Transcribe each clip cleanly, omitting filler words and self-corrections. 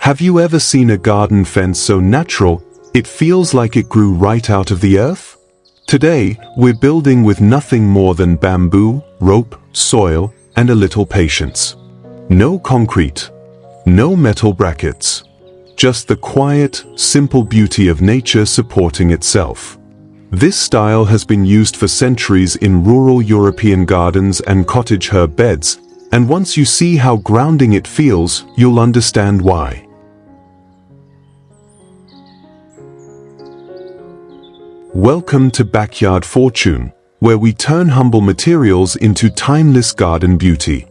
Have you ever seen a garden fence so natural, it feels like it grew right out of the earth? Today, we're building with nothing more than bamboo, rope, soil, and a little patience. No concrete. No metal brackets. Just the quiet, simple beauty of nature supporting itself. This style has been used for centuries in rural European gardens and cottage herb beds, and once you see how grounding it feels, you'll understand why. Welcome to Backyard Fortune, where we turn humble materials into timeless garden beauty.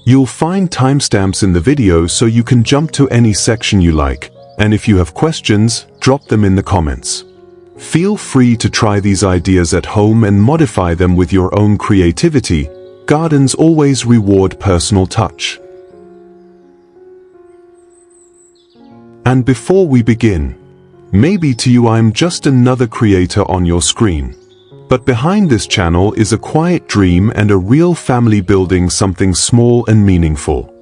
You'll find timestamps in the video so you can jump to any section you like, and if you have questions, drop them in the comments. Feel free to try these ideas at home and modify them with your own creativity. Gardens always reward personal touch. And before we begin, maybe to you I'm just another creator on your screen. But behind this channel is a quiet dream and a real family building something small and meaningful.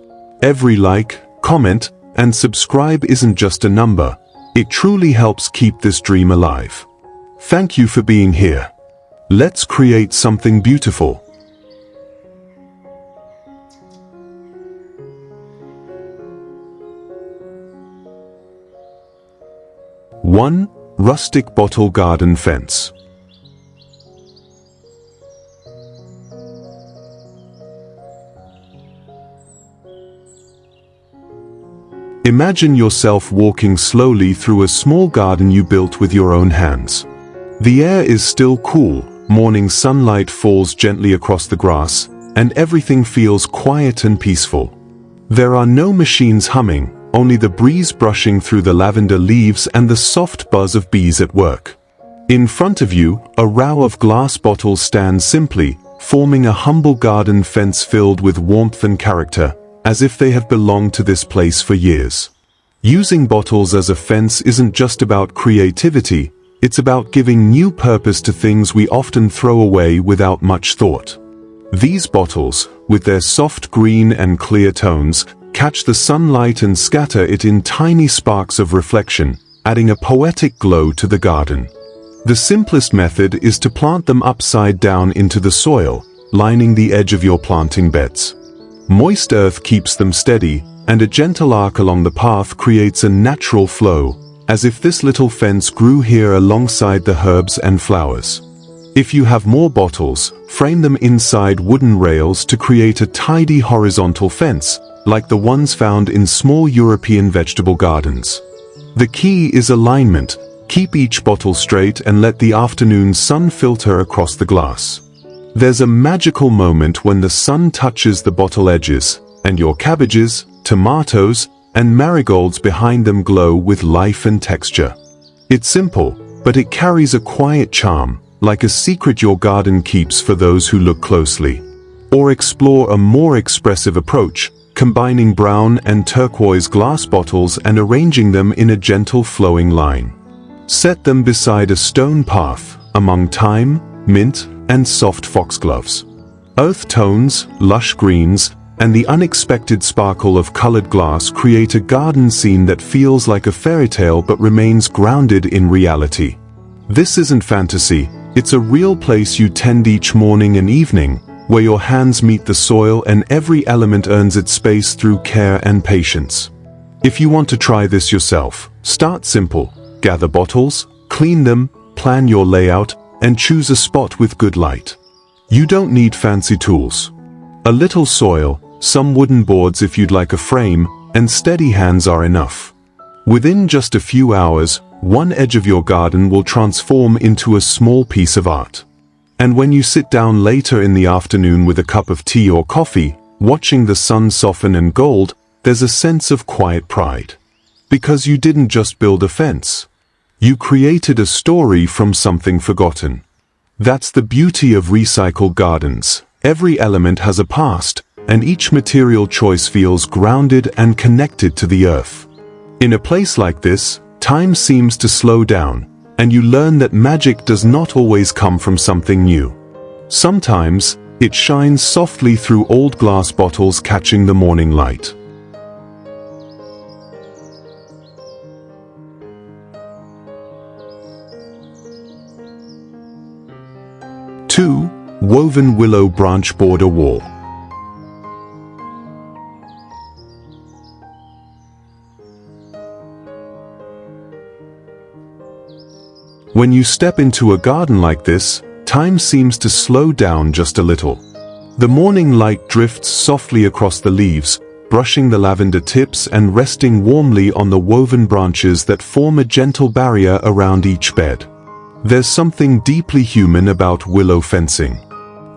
Every like, comment, and subscribe isn't just a number. It truly helps keep this dream alive. Thank you for being here. Let's create something beautiful. One rustic bottle garden fence. Imagine yourself walking slowly through a small garden you built with your own hands. The air is still cool, morning sunlight falls gently across the grass, and everything feels quiet and peaceful. There are no machines humming, only the breeze brushing through the lavender leaves and the soft buzz of bees at work. In front of you, a row of glass bottles stands simply, forming a humble garden fence filled with warmth and character, as if they have belonged to this place for years. Using bottles as a fence isn't just about creativity, it's about giving new purpose to things we often throw away without much thought. These bottles, with their soft green and clear tones, catch the sunlight and scatter it in tiny sparks of reflection, adding a poetic glow to the garden. The simplest method is to plant them upside down into the soil, lining the edge of your planting beds. Moist earth keeps them steady, and a gentle arc along the path creates a natural flow, as if this little fence grew here alongside the herbs and flowers. If you have more bottles, frame them inside wooden rails to create a tidy horizontal fence, like the ones found in small European vegetable gardens. The key is alignment. Keep each bottle straight and let the afternoon sun filter across the glass. There's a magical moment when the sun touches the bottle edges, and your cabbages, tomatoes, and marigolds behind them glow with life and texture. It's simple, but it carries a quiet charm, like a secret your garden keeps for those who look closely. Or explore a more expressive approach, combining brown and turquoise glass bottles and arranging them in a gentle flowing line. Set them beside a stone path, among thyme, mint, and soft foxgloves. Earth tones, lush greens, and the unexpected sparkle of colored glass create a garden scene that feels like a fairy tale but remains grounded in reality. This isn't fantasy, it's a real place you tend each morning and evening, where your hands meet the soil and every element earns its space through care and patience. If you want to try this yourself, start simple. Gather bottles, clean them, plan your layout, and choose a spot with good light. You don't need fancy tools. A little soil, some wooden boards if you'd like a frame, and steady hands are enough. Within just a few hours, one edge of your garden will transform into a small piece of art. And when you sit down later in the afternoon with a cup of tea or coffee, watching the sun soften and gold, there's a sense of quiet pride. Because you didn't just build a fence. You created a story from something forgotten. That's the beauty of recycled gardens. Every element has a past, and each material choice feels grounded and connected to the earth. In a place like this, time seems to slow down, and you learn that magic does not always come from something new. Sometimes, it shines softly through old glass bottles catching the morning light. 2. Woven willow branch border wall. When you step into a garden like this, time seems to slow down just a little. The morning light drifts softly across the leaves, brushing the lavender tips and resting warmly on the woven branches that form a gentle barrier around each bed. There's something deeply human about willow fencing.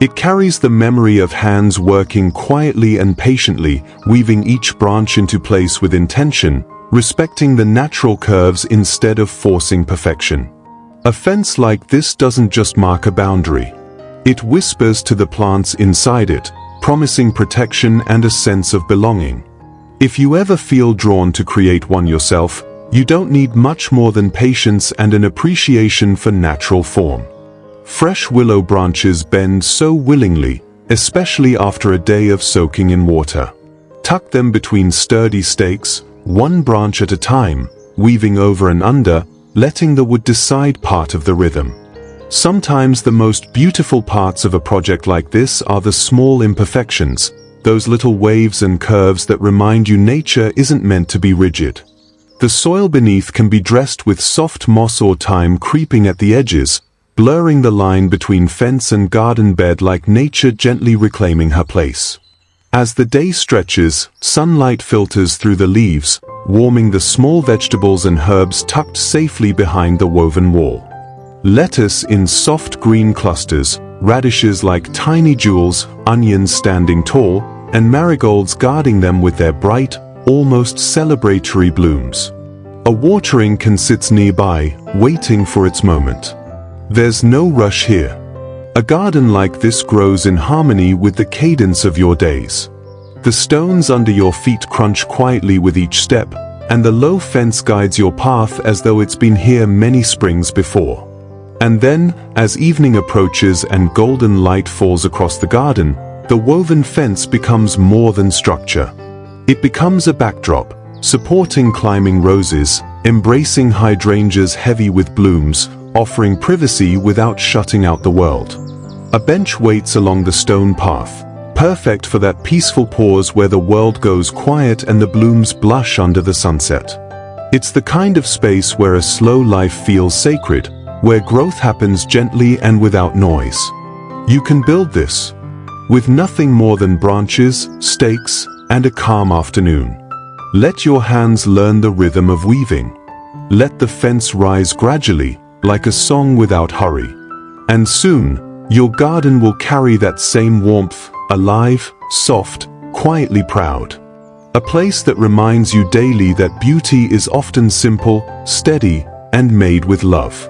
It carries the memory of hands working quietly and patiently, weaving each branch into place with intention, respecting the natural curves instead of forcing perfection. A fence like this doesn't just mark a boundary. It whispers to the plants inside it, promising protection and a sense of belonging. If you ever feel drawn to create one yourself, you don't need much more than patience and an appreciation for natural form. Fresh willow branches bend so willingly, especially after a day of soaking in water. Tuck them between sturdy stakes, one branch at a time, weaving over and under, letting the wood decide part of the rhythm. Sometimes the most beautiful parts of a project like this are the small imperfections, those little waves and curves that remind you nature isn't meant to be rigid. The soil beneath can be dressed with soft moss or thyme creeping at the edges, blurring the line between fence and garden bed like nature gently reclaiming her place. As the day stretches, sunlight filters through the leaves, warming the small vegetables and herbs tucked safely behind the woven wall. Lettuce in soft green clusters, radishes like tiny jewels, onions standing tall, and marigolds guarding them with their bright, almost celebratory blooms. A watering can sit nearby, waiting for its moment. There's no rush here. A garden like this grows in harmony with the cadence of your days. The stones under your feet crunch quietly with each step, and the low fence guides your path as though it's been here many springs before. And then, as evening approaches and golden light falls across the garden, the woven fence becomes more than structure. It becomes a backdrop, supporting climbing roses, embracing hydrangeas heavy with blooms, offering privacy without shutting out the world. A bench waits along the stone path, perfect for that peaceful pause where the world goes quiet and the blooms blush under the sunset. It's the kind of space where a slow life feels sacred, where growth happens gently and without noise. You can build this with nothing more than branches, stakes, and a calm afternoon. Let your hands learn the rhythm of weaving. Let the fence rise gradually, like a song without hurry. And soon, your garden will carry that same warmth, alive, soft, quietly proud. A place that reminds you daily that beauty is often simple, steady, and made with love.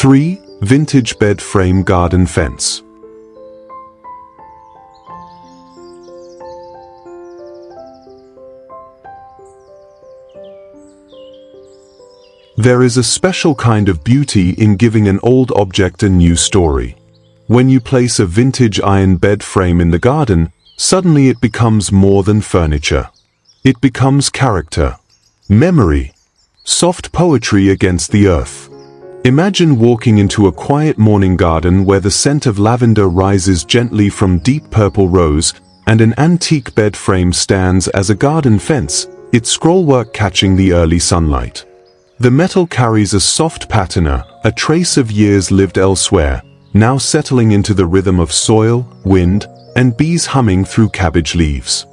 Three, vintage bed frame garden fence. There is a special kind of beauty in giving an old object a new story. When you place a vintage iron bed frame in the garden, suddenly it becomes more than furniture. It becomes character, memory, soft poetry against the earth. Imagine walking into a quiet morning garden where the scent of lavender rises gently from deep purple rose, and an antique bed frame stands as a garden fence, its scrollwork catching the early sunlight. The metal carries a soft patina, a trace of years lived elsewhere, now settling into the rhythm of soil, wind, and bees humming through cabbage leaves.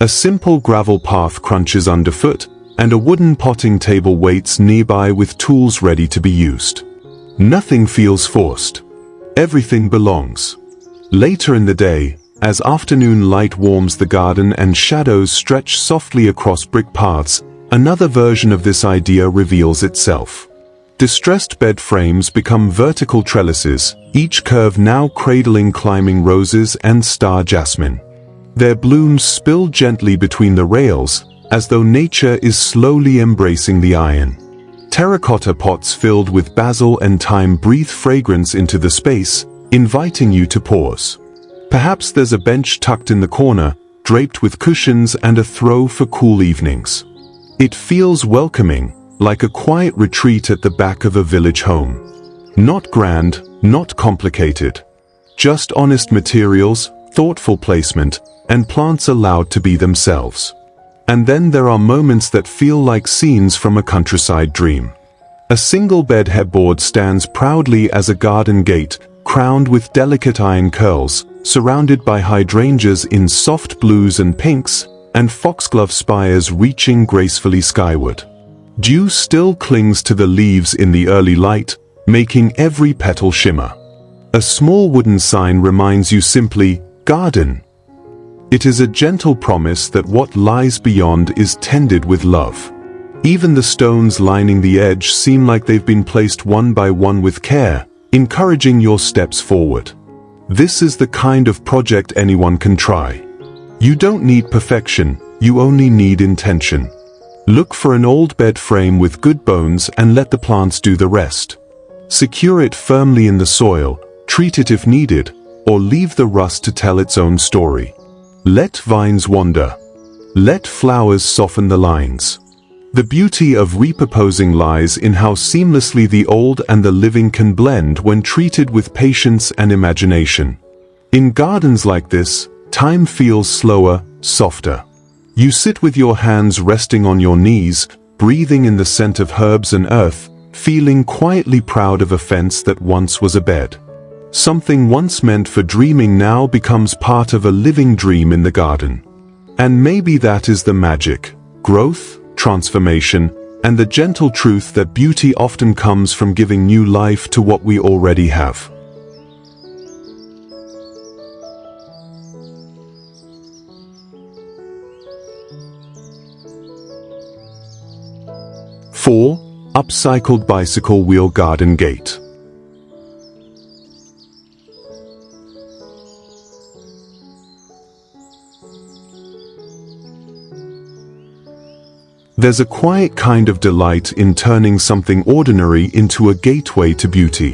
A simple gravel path crunches underfoot, and a wooden potting table waits nearby with tools ready to be used. Nothing feels forced. Everything belongs. Later in the day, as afternoon light warms the garden and shadows stretch softly across brick paths, another version of this idea reveals itself. Distressed bed frames become vertical trellises, each curve now cradling climbing roses and star jasmine. Their blooms spill gently between the rails, as though nature is slowly embracing the iron. Terracotta pots filled with basil and thyme breathe fragrance into the space, inviting you to pause. Perhaps there's a bench tucked in the corner, draped with cushions and a throw for cool evenings. It feels welcoming, like a quiet retreat at the back of a village home. Not grand, not complicated. Just honest materials, thoughtful placement, and plants allowed to be themselves. And then there are moments that feel like scenes from a countryside dream. A single bed headboard stands proudly as a garden gate, crowned with delicate iron curls, surrounded by hydrangeas in soft blues and pinks, and foxglove spires reaching gracefully skyward. Dew still clings to the leaves in the early light, making every petal shimmer. A small wooden sign reminds you simply, "Garden." It is a gentle promise that what lies beyond is tended with love. Even the stones lining the edge seem like they've been placed one by one with care, encouraging your steps forward. This is the kind of project anyone can try. You don't need perfection, you only need intention. Look for an old bed frame with good bones and let the plants do the rest. Secure it firmly in the soil, treat it if needed, or leave the rust to tell its own story. Let vines wander. Let flowers soften the lines. The beauty of repurposing lies in how seamlessly the old and the living can blend when treated with patience and imagination. In gardens like this, time feels slower, softer. You sit with your hands resting on your knees, breathing in the scent of herbs and earth, feeling quietly proud of a fence that once was a bed. Something once meant for dreaming now becomes part of a living dream in the garden. And maybe that is the magic: growth, transformation, and the gentle truth that beauty often comes from giving new life to what we already have. Four, upcycled bicycle wheel garden gate. There's a quiet kind of delight in turning something ordinary into a gateway to beauty.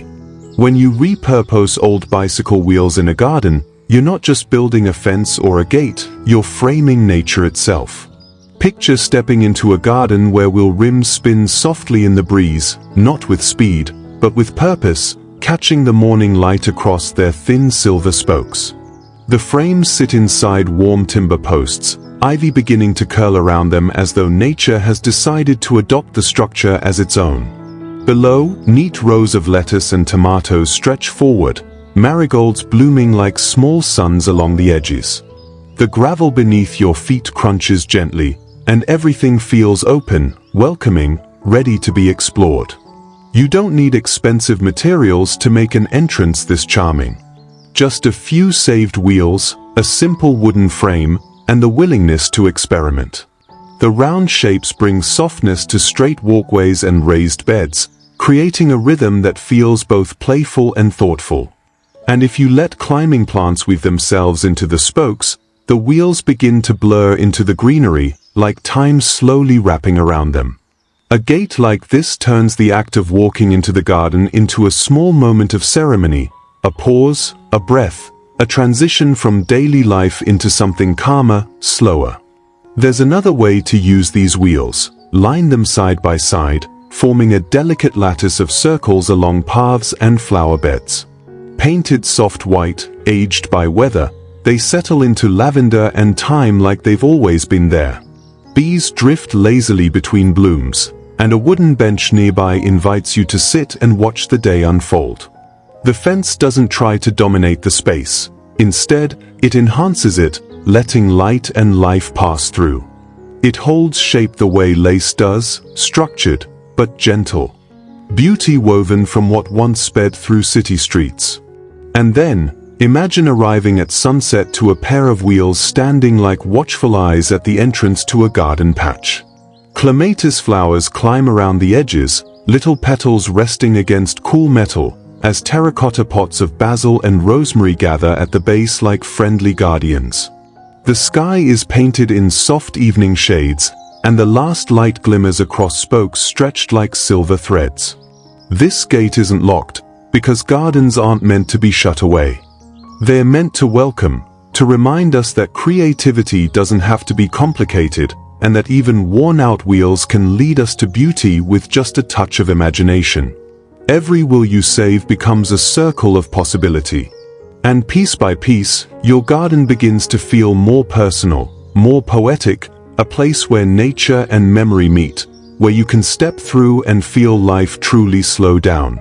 When you repurpose old bicycle wheels in a garden, you're not just building a fence or a gate, you're framing nature itself. Picture stepping into a garden where wheel rims spin softly in the breeze, not with speed, but with purpose, catching the morning light across their thin silver spokes. The frames sit inside warm timber posts, ivy beginning to curl around them as though nature has decided to adopt the structure as its own. Below, neat rows of lettuce and tomatoes stretch forward, marigolds blooming like small suns along the edges. The gravel beneath your feet crunches gently, and everything feels open, welcoming, ready to be explored. You don't need expensive materials to make an entrance this charming. Just a few saved wheels, a simple wooden frame, and the willingness to experiment. The round shapes bring softness to straight walkways and raised beds, creating a rhythm that feels both playful and thoughtful. And if you let climbing plants weave themselves into the spokes, the wheels begin to blur into the greenery, like time slowly wrapping around them. A gate like this turns the act of walking into the garden into a small moment of ceremony, a pause, a breath, a transition from daily life into something calmer, slower. There's another way to use these wheels. Line them side by side, forming a delicate lattice of circles along paths and flower beds. Painted soft white, aged by weather, they settle into lavender and thyme like they've always been there. Bees drift lazily between blooms, and a wooden bench nearby invites you to sit and watch the day unfold. The fence doesn't try to dominate the space. Instead, it enhances it, letting light and life pass through. It holds shape the way lace does, structured, but gentle. Beauty woven from what once sped through city streets. And then, imagine arriving at sunset to a pair of wheels standing like watchful eyes at the entrance to a garden patch. Clematis flowers climb around the edges, little petals resting against cool metal, as terracotta pots of basil and rosemary gather at the base like friendly guardians. The sky is painted in soft evening shades, and the last light glimmers across spokes stretched like silver threads. This gate isn't locked, because gardens aren't meant to be shut away. They're meant to welcome, to remind us that creativity doesn't have to be complicated, and that even worn-out wheels can lead us to beauty with just a touch of imagination. Every wheel you save becomes a circle of possibility. And piece by piece, your garden begins to feel more personal, more poetic, a place where nature and memory meet, where you can step through and feel life truly slow down.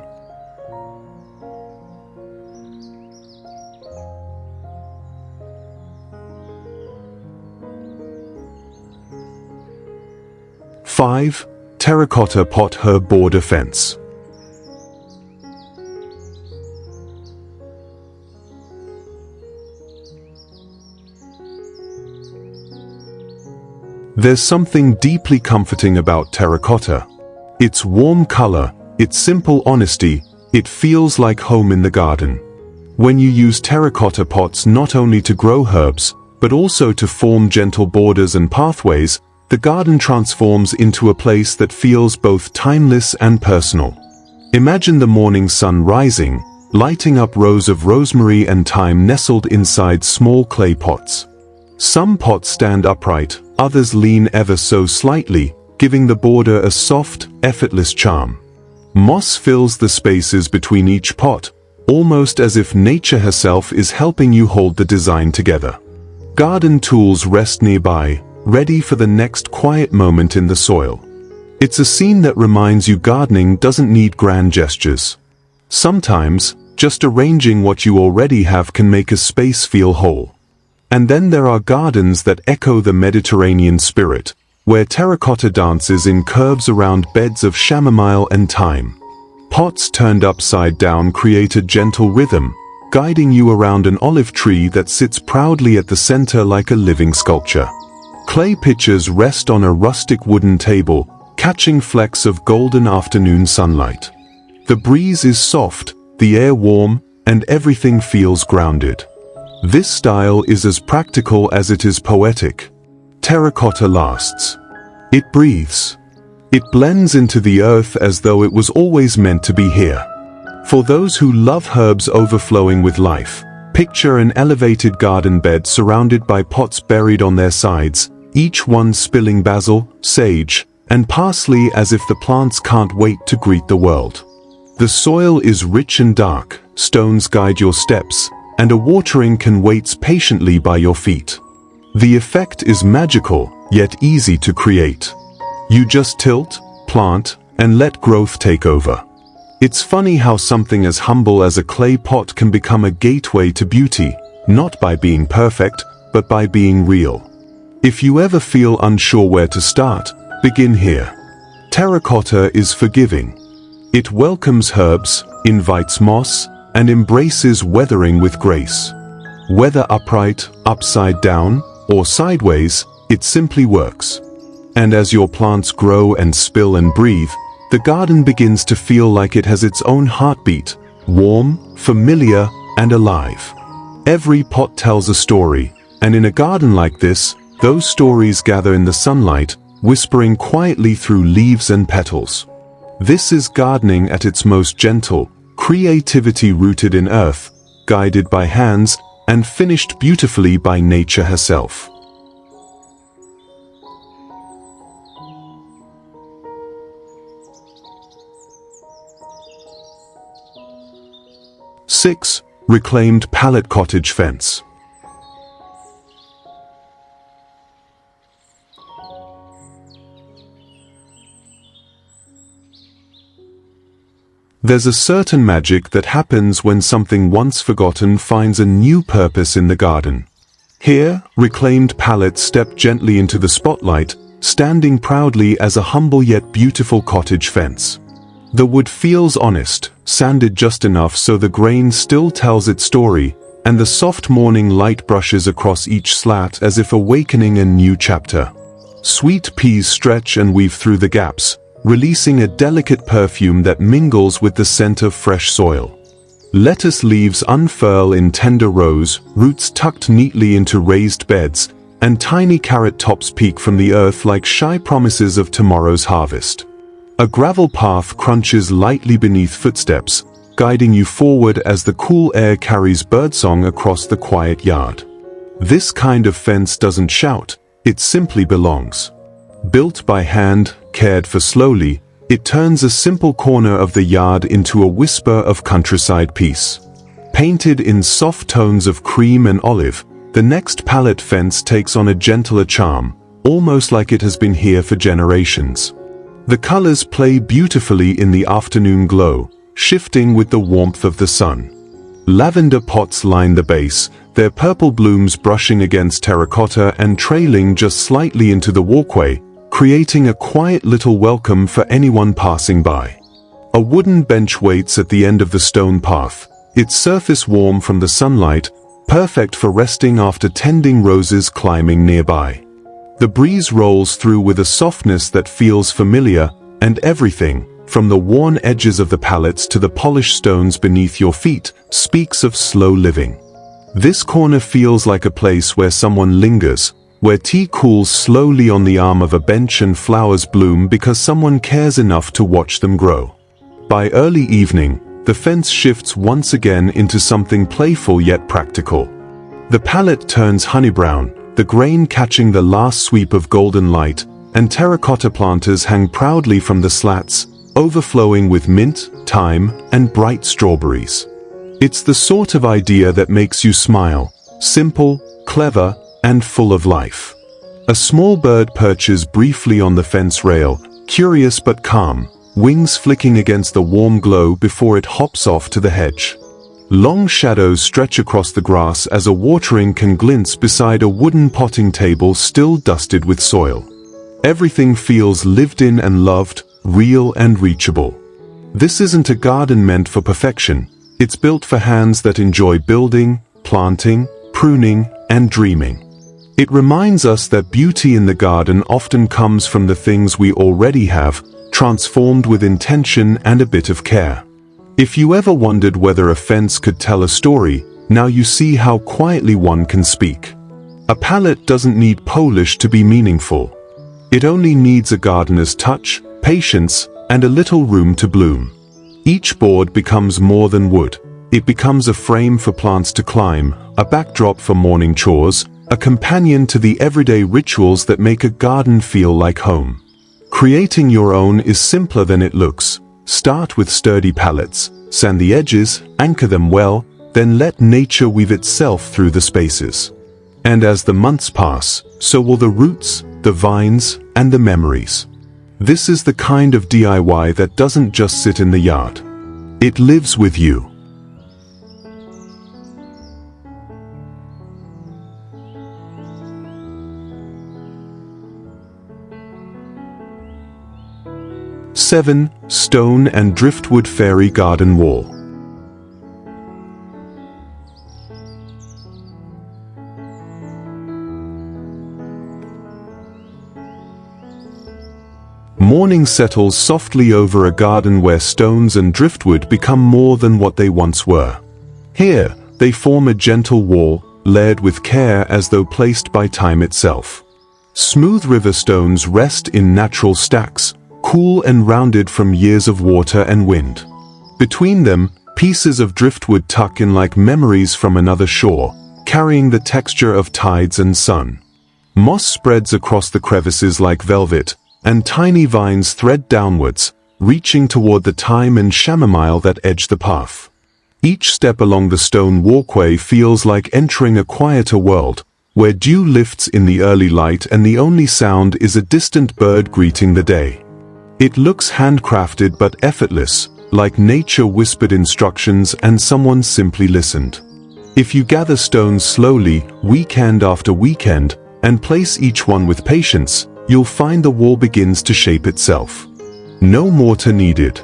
Five, terracotta pot herb border fence. There's something deeply comforting about terracotta. Its warm color, its simple honesty, it feels like home in the garden. When you use terracotta pots not only to grow herbs, but also to form gentle borders and pathways, the garden transforms into a place that feels both timeless and personal. Imagine the morning sun rising, lighting up rows of rosemary and thyme nestled inside small clay pots. Some pots stand upright, others lean ever so slightly, giving the border a soft, effortless charm. Moss fills the spaces between each pot, almost as if nature herself is helping you hold the design together. Garden tools rest nearby, ready for the next quiet moment in the soil. It's a scene that reminds you gardening doesn't need grand gestures. Sometimes, just arranging what you already have can make a space feel whole. And then there are gardens that echo the Mediterranean spirit, where terracotta dances in curves around beds of chamomile and thyme. Pots turned upside down create a gentle rhythm, guiding you around an olive tree that sits proudly at the center like a living sculpture. Clay pitchers rest on a rustic wooden table, catching flecks of golden afternoon sunlight. The breeze is soft, the air warm, and everything feels grounded. This style is as practical as it is poetic. Terracotta lasts. It breathes. It blends into the earth as though it was always meant to be here. For those who love herbs overflowing with life, picture an elevated garden bed surrounded by pots buried on their sides, each one spilling basil, sage, and parsley as if the plants can't wait to greet the world. The soil is rich and dark, stones guide your steps, and a watering can wait patiently by your feet. The effect is magical, yet easy to create. You just tilt, plant, and let growth take over. It's funny how something as humble as a clay pot can become a gateway to beauty, not by being perfect, but by being real. If you ever feel unsure where to start, begin here. Terracotta is forgiving. It welcomes herbs, invites moss, and embraces weathering with grace. Whether upright, upside down, or sideways, it simply works. And as your plants grow and spill and breathe, the garden begins to feel like it has its own heartbeat, warm, familiar, and alive. Every pot tells a story, and in a garden like this, those stories gather in the sunlight, whispering quietly through leaves and petals. This is gardening at its most gentle, creativity rooted in earth, guided by hands, and finished beautifully by nature herself. Six, reclaimed pallet cottage fence. There's a certain magic that happens when something once forgotten finds a new purpose in the garden. Here, reclaimed pallets step gently into the spotlight, standing proudly as a humble yet beautiful cottage fence. The wood feels honest, sanded just enough so the grain still tells its story, and the soft morning light brushes across each slat as if awakening a new chapter. Sweet peas stretch and weave through the gaps, releasing a delicate perfume that mingles with the scent of fresh soil. Lettuce leaves unfurl in tender rows, roots tucked neatly into raised beds, and tiny carrot tops peek from the earth like shy promises of tomorrow's harvest. A gravel path crunches lightly beneath footsteps, guiding you forward as the cool air carries birdsong across the quiet yard. This kind of fence doesn't shout, it simply belongs. Built by hand, cared for slowly, it turns a simple corner of the yard into a whisper of countryside peace. Painted in soft tones of cream and olive, the next pallet fence takes on a gentler charm, almost like it has been here for generations. The colors play beautifully in the afternoon glow, shifting with the warmth of the sun. Lavender pots line the base, their purple blooms brushing against terracotta and trailing just slightly into the walkway, creating a quiet little welcome for anyone passing by. A wooden bench waits at the end of the stone path, its surface warm from the sunlight, perfect for resting after tending roses climbing nearby. The breeze rolls through with a softness that feels familiar, and everything, from the worn edges of the pallets to the polished stones beneath your feet, speaks of slow living. This corner feels like a place where someone lingers, where tea cools slowly on the arm of a bench and flowers bloom because someone cares enough to watch them grow. By early evening, the fence shifts once again into something playful yet practical. The pallet turns honey brown, the grain catching the last sweep of golden light, and terracotta planters hang proudly from the slats, overflowing with mint, thyme, and bright strawberries. It's the sort of idea that makes you smile, simple, clever, and full of life. A small bird perches briefly on the fence rail, curious but calm, wings flicking against the warm glow before it hops off to the hedge. Long shadows stretch across the grass as a watering can glints beside a wooden potting table still dusted with soil. Everything feels lived in and loved, real and reachable. This isn't a garden meant for perfection, it's built for hands that enjoy building, planting, pruning, and dreaming. It reminds us that beauty in the garden often comes from the things we already have, transformed with intention and a bit of care. If you ever wondered whether a fence could tell a story, now you see how quietly one can speak. A pallet doesn't need polish to be meaningful. It only needs a gardener's touch, patience, and a little room to bloom. Each board becomes more than wood. It becomes a frame for plants to climb, a backdrop for morning chores, a companion to the everyday rituals that make a garden feel like home. Creating your own is simpler than it looks. Start with sturdy pallets, sand the edges, anchor them well, then let nature weave itself through the spaces. And as the months pass, so will the roots, the vines, and the memories. This is the kind of DIY that doesn't just sit in the yard. It lives with you. '7. Stone and Driftwood Fairy Garden Wall. Morning settles softly over a garden where stones and driftwood become more than what they once were. Here, they form a gentle wall, layered with care as though placed by time itself. Smooth river stones rest in natural stacks, cool and rounded from years of water and wind. Between them, pieces of driftwood tuck in like memories from another shore, carrying the texture of tides and sun. Moss spreads across the crevices like velvet, and tiny vines thread downwards, reaching toward the thyme and chamomile that edge the path. Each step along the stone walkway feels like entering a quieter world, where dew lifts in the early light and the only sound is a distant bird greeting the day. It looks handcrafted but effortless, like nature whispered instructions and someone simply listened. If you gather stones slowly, weekend after weekend, and place each one with patience, you'll find the wall begins to shape itself. No mortar needed.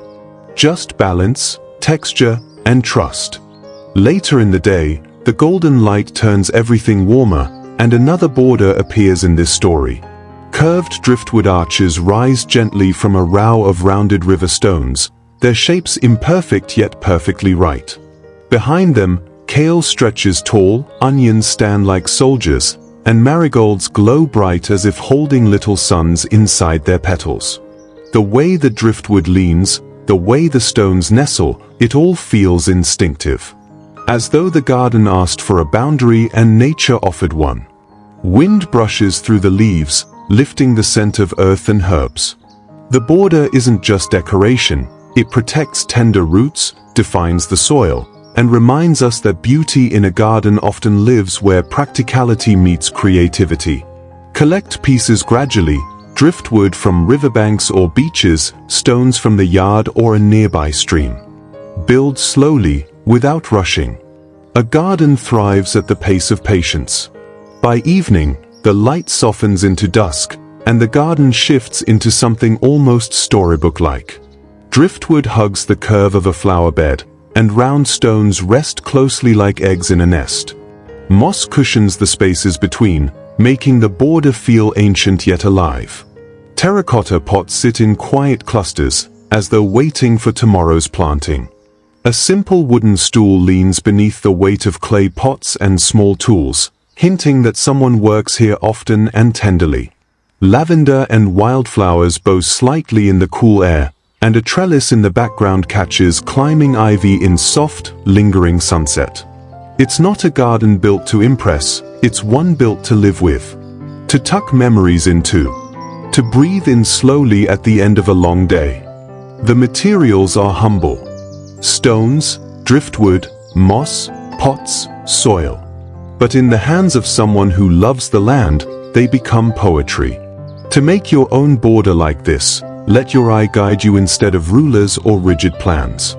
Just balance, texture, and trust. Later in the day, the golden light turns everything warmer, and another border appears in this story. Curved driftwood arches rise gently from a row of rounded river stones, their shapes imperfect yet perfectly right. Behind them, kale stretches tall, onions stand like soldiers, and marigolds glow bright as if holding little suns inside their petals. The way the driftwood leans, the way the stones nestle, it all feels instinctive. as though the garden asked for a boundary and nature offered one. Wind brushes through the leaves, lifting the scent of earth and herbs. The border isn't just decoration, it protects tender roots, defines the soil, and reminds us that beauty in a garden often lives where practicality meets creativity. Collect pieces gradually, driftwood from riverbanks or beaches, stones from the yard or a nearby stream. Build slowly, without rushing. A garden thrives at the pace of patience. By evening, the light softens into dusk, and the garden shifts into something almost storybook-like. Driftwood hugs the curve of a flower bed, and round stones rest closely like eggs in a nest. Moss cushions the spaces between, making the border feel ancient yet alive. Terracotta pots sit in quiet clusters, as though waiting for tomorrow's planting. A simple wooden stool leans beneath the weight of clay pots and small tools, hinting that someone works here often and tenderly. Lavender and wildflowers bow slightly in the cool air, and a trellis in the background catches climbing ivy in soft, lingering sunset. It's not a garden built to impress, it's one built to live with. To tuck memories into. To breathe in slowly at the end of a long day. The materials are humble. Stones, driftwood, moss, pots, soil. But in the hands of someone who loves the land, they become poetry. To make your own border like this, let your eye guide you instead of rulers or rigid plans.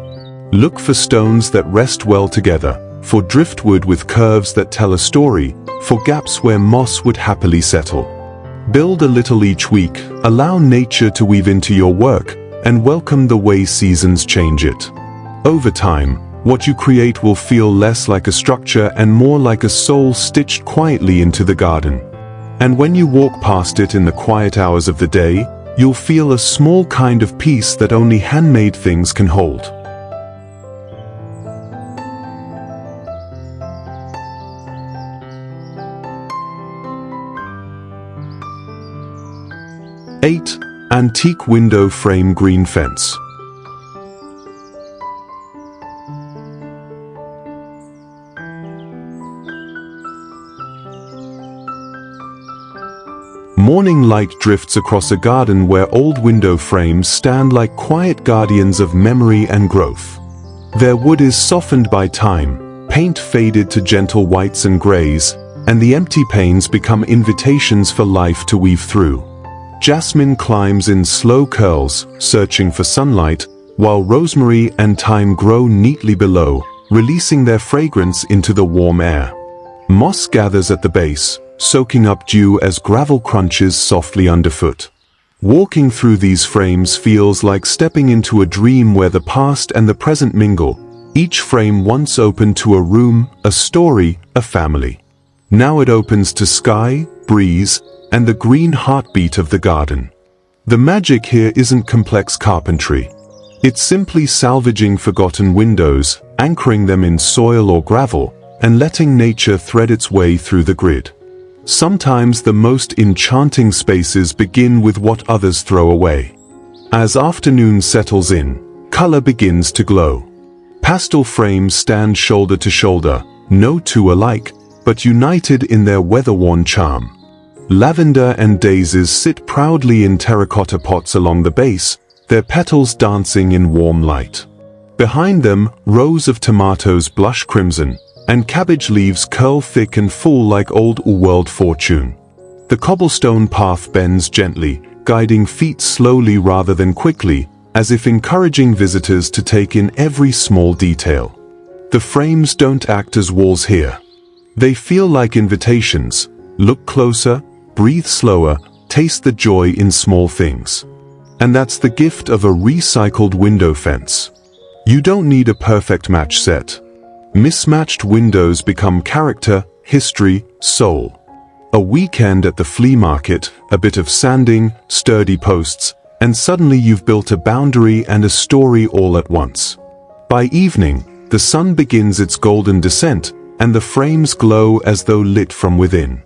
Look for stones that rest well together, for driftwood with curves that tell a story, for gaps where moss would happily settle. Build a little each week, allow nature to weave into your work, and welcome the way seasons change it. Over time, what you create will feel less like a structure and more like a soul stitched quietly into the garden. And when you walk past it in the quiet hours of the day, you'll feel a small kind of peace that only handmade things can hold. (8) Antique window frame green fence. Morning light drifts across a garden where old window frames stand like quiet guardians of memory and growth. Their wood is softened by time, paint faded to gentle whites and grays, and the empty panes become invitations for life to weave through. Jasmine climbs in slow curls, searching for sunlight, while rosemary and thyme grow neatly below, releasing their fragrance into the warm air. Moss gathers at the base, soaking up dew as gravel crunches softly underfoot. Walking through these frames feels like stepping into a dream where the past and the present mingle, each frame once opened to a room, a story, a family. Now it opens to sky, breeze, and the green heartbeat of the garden. The magic here isn't complex carpentry. It's simply salvaging forgotten windows, anchoring them in soil or gravel, and letting nature thread its way through the grid. Sometimes the most enchanting spaces begin with what others throw away. As afternoon settles in, color begins to glow. Pastel frames stand shoulder to shoulder, no two alike, but united in their weather-worn charm. Lavender and daisies sit proudly in terracotta pots along the base, their petals dancing in warm light. Behind them, rows of tomatoes blush crimson, and cabbage leaves curl thick and full like old-world fortune. The cobblestone path bends gently, guiding feet slowly rather than quickly, as if encouraging visitors to take in every small detail. The frames don't act as walls here. They feel like invitations. Look closer, breathe slower, taste the joy in small things. And that's the gift of a recycled window fence. You don't need a perfect match set. Mismatched windows become character, history, soul. A weekend at the flea market, a bit of sanding, sturdy posts, and suddenly you've built a boundary and a story all at once. By evening, the sun begins its golden descent, and the frames glow as though lit from within.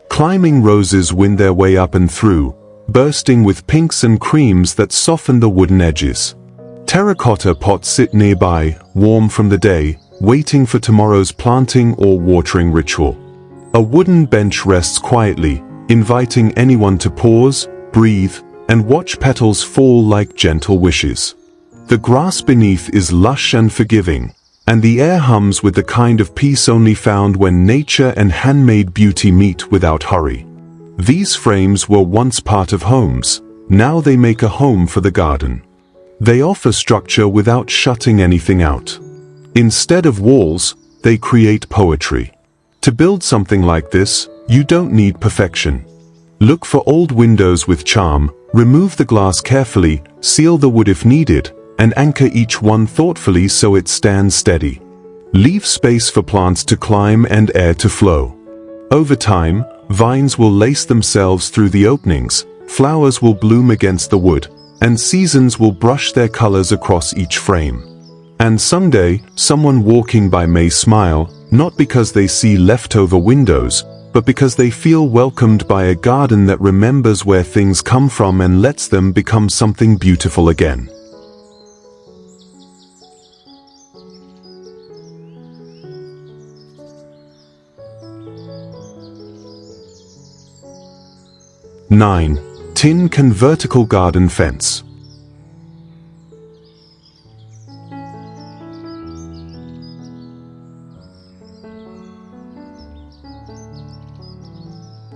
Climbing roses win their way up and through, bursting with pinks and creams that soften the wooden edges. Terracotta pots sit nearby, warm from the day, waiting for tomorrow's planting or watering ritual. A wooden bench rests quietly, inviting anyone to pause, breathe, and watch petals fall like gentle wishes. The grass beneath is lush and forgiving, and the air hums with the kind of peace only found when nature and handmade beauty meet without hurry. These frames were once part of homes. Now they make a home for the garden. They offer structure without shutting anything out. Instead of walls, they create poetry. To build something like this, you don't need perfection. Look for old windows with charm, remove the glass carefully, seal the wood if needed, and anchor each one thoughtfully so it stands steady. Leave space for plants to climb and air to flow. Over time, vines will lace themselves through the openings, flowers will bloom against the wood, and seasons will brush their colors across each frame. And someday, someone walking by may smile, not because they see leftover windows, but because they feel welcomed by a garden that remembers where things come from and lets them become something beautiful again. Nine. Tin can vertical garden fence.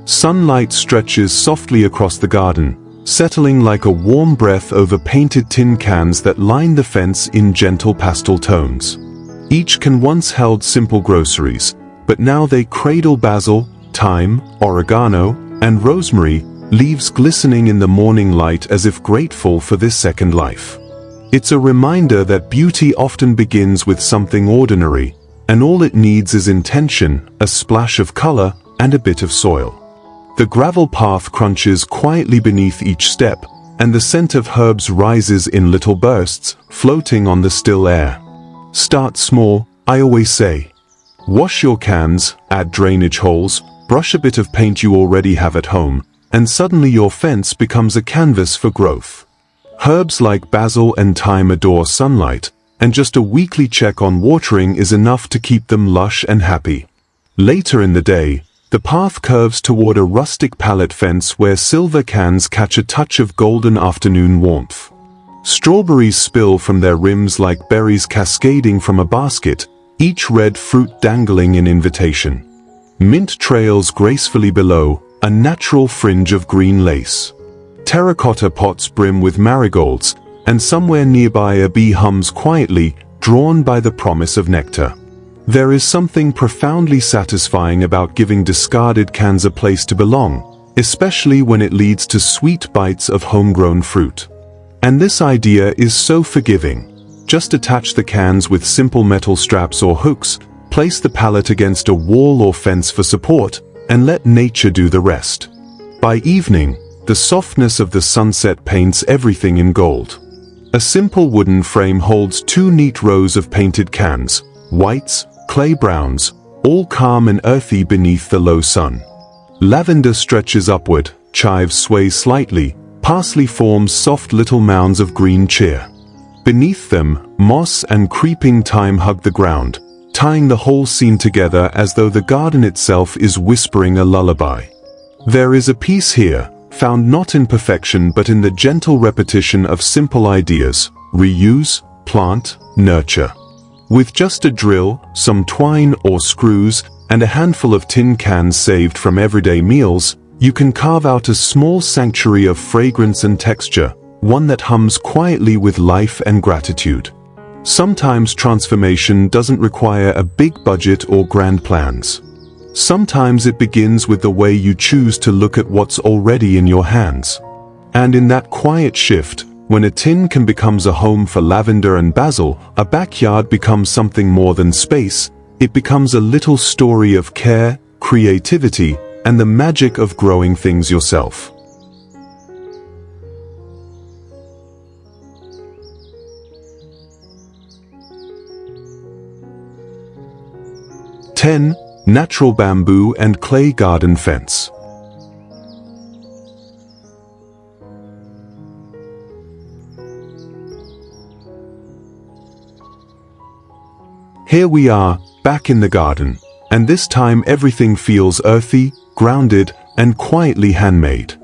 Sunlight stretches softly across the garden, settling like a warm breath over painted tin cans that line the fence in gentle pastel tones. Each can once held simple groceries, but now they cradle basil, thyme, oregano, and rosemary, leaves glistening in the morning light as if grateful for this second life. It's a reminder that beauty often begins with something ordinary, and all it needs is intention, a splash of color, and a bit of soil. The gravel path crunches quietly beneath each step, and the scent of herbs rises in little bursts, floating on the still air. Start small, I always say. Wash your cans, add drainage holes, brush a bit of paint you already have at home, and suddenly your fence becomes a canvas for growth. Herbs like basil and thyme adore sunlight, and just a weekly check on watering is enough to keep them lush and happy. Later in the day, the path curves toward a rustic pallet fence where silver cans catch a touch of golden afternoon warmth. Strawberries spill from their rims like berries cascading from a basket, each red fruit dangling in invitation. Mint trails gracefully below, a natural fringe of green lace. Terracotta pots brim with marigolds, and somewhere nearby a bee hums quietly, drawn by the promise of nectar. There is something profoundly satisfying about giving discarded cans a place to belong, especially when it leads to sweet bites of homegrown fruit. And this idea is so forgiving. Just attach the cans with simple metal straps or hooks, place the pallet against a wall or fence for support, and let nature do the rest. By evening, the softness of the sunset paints everything in gold. A simple wooden frame holds two neat rows of painted cans, whites, clay browns, all calm and earthy beneath the low sun. Lavender stretches upward, chives sway slightly, parsley forms soft little mounds of green cheer. Beneath them, moss and creeping thyme hug the ground, tying the whole scene together as though the garden itself is whispering a lullaby. There is a peace here, found not in perfection but in the gentle repetition of simple ideas: reuse, plant, nurture. With just a drill, some twine or screws, and a handful of tin cans saved from everyday meals, you can carve out a small sanctuary of fragrance and texture, one that hums quietly with life and gratitude. Sometimes transformation doesn't require a big budget or grand plans. Sometimes it begins with the way you choose to look at what's already in your hands. And in that quiet shift, when a tin can become a home for lavender and basil, a backyard becomes something more than space. It becomes a little story of care, creativity, and the magic of growing things yourself. Natural bamboo and clay garden fence. Here we are, back in the garden, and this time everything feels earthy, grounded, and quietly handmade.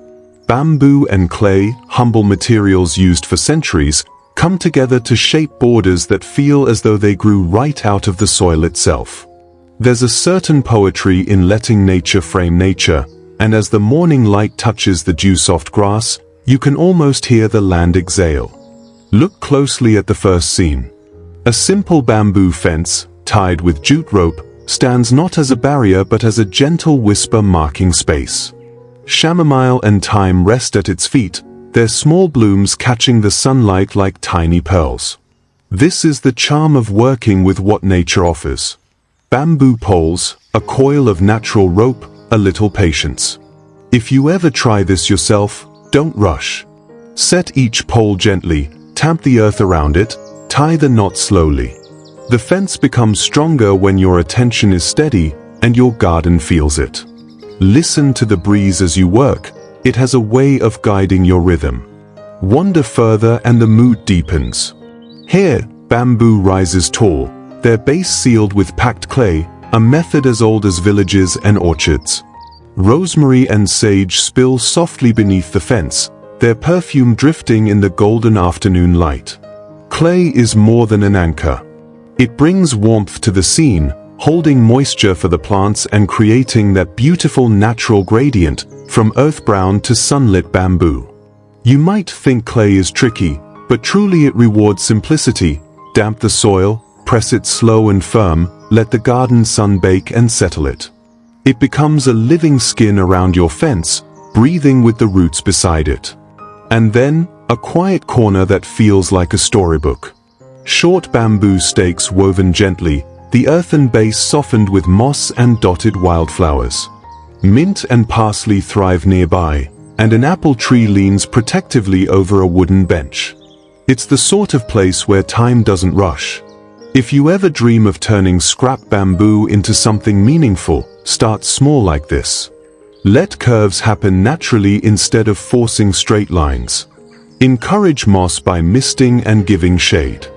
Bamboo and clay, humble materials used for centuries, come together to shape borders that feel as though they grew right out of the soil itself. There's a certain poetry in letting nature frame nature, and as the morning light touches the dew-soft grass, you can almost hear the land exhale. Look closely at the first scene. A simple bamboo fence, tied with jute rope, stands not as a barrier but as a gentle whisper marking space. Chamomile and thyme rest at its feet, their small blooms catching the sunlight like tiny pearls. This is the charm of working with what nature offers. Bamboo poles, a coil of natural rope, a little patience. If you ever try this yourself, don't rush. Set each pole gently, tamp the earth around it, tie the knot slowly. The fence becomes stronger when your attention is steady and your garden feels it. Listen to the breeze as you work, it has a way of guiding your rhythm. Wander further and the mood deepens. Here, bamboo rises tall, their base sealed with packed clay, a method as old as villages and orchards. Rosemary and sage spill softly beneath the fence, their perfume drifting in the golden afternoon light. Clay is more than an anchor. It brings warmth to the scene, holding moisture for the plants and creating that beautiful natural gradient from earth brown to sunlit bamboo. You might think clay is tricky, but truly it rewards simplicity. Damp the soil, press it slow and firm, let the garden sun bake and settle it. It becomes a living skin around your fence, breathing with the roots beside it. And then, a quiet corner that feels like a storybook. Short bamboo stakes woven gently, the earthen base softened with moss and dotted wildflowers. Mint and parsley thrive nearby, and an apple tree leans protectively over a wooden bench. It's the sort of place where time doesn't rush. If you ever dream of turning scrap bamboo into something meaningful, start small like this. Let curves happen naturally instead of forcing straight lines. Encourage moss by misting and giving shade.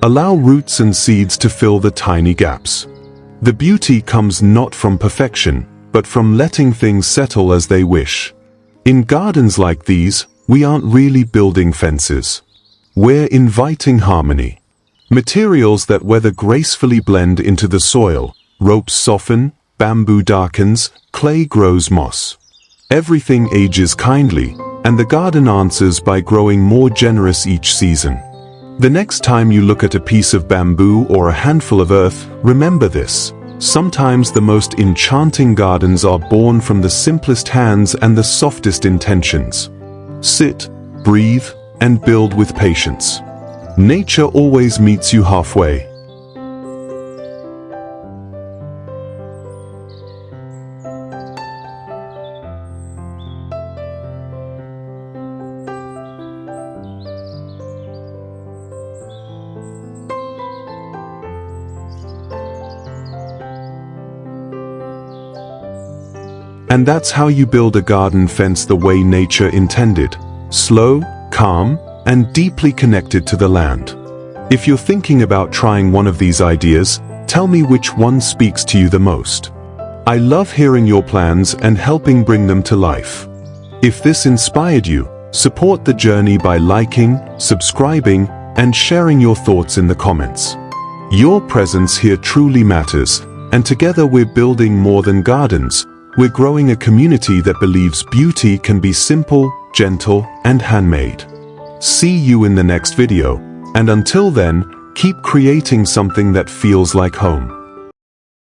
Allow roots and seeds to fill the tiny gaps. The beauty comes not from perfection, but from letting things settle as they wish. In gardens like these, we aren't really building fences. We're inviting harmony. Materials that weather gracefully blend into the soil. Ropes soften, bamboo darkens, clay grows moss. Everything ages kindly, and the garden answers by growing more generous each season. The next time you look at a piece of bamboo or a handful of earth, remember this. Sometimes the most enchanting gardens are born from the simplest hands and the softest intentions. Sit, breathe, and build with patience. Nature always meets you halfway. And that's how you build a garden fence the way nature intended. Slow, calm, and deeply connected to the land. If you're thinking about trying one of these ideas, tell me which one speaks to you the most. I love hearing your plans and helping bring them to life. If this inspired you, support the journey by liking, subscribing, and sharing your thoughts in the comments. Your presence here truly matters, and together we're building more than gardens. We're growing a community that believes beauty can be simple, gentle, and handmade. See you in the next video, and until then, keep creating something that feels like home.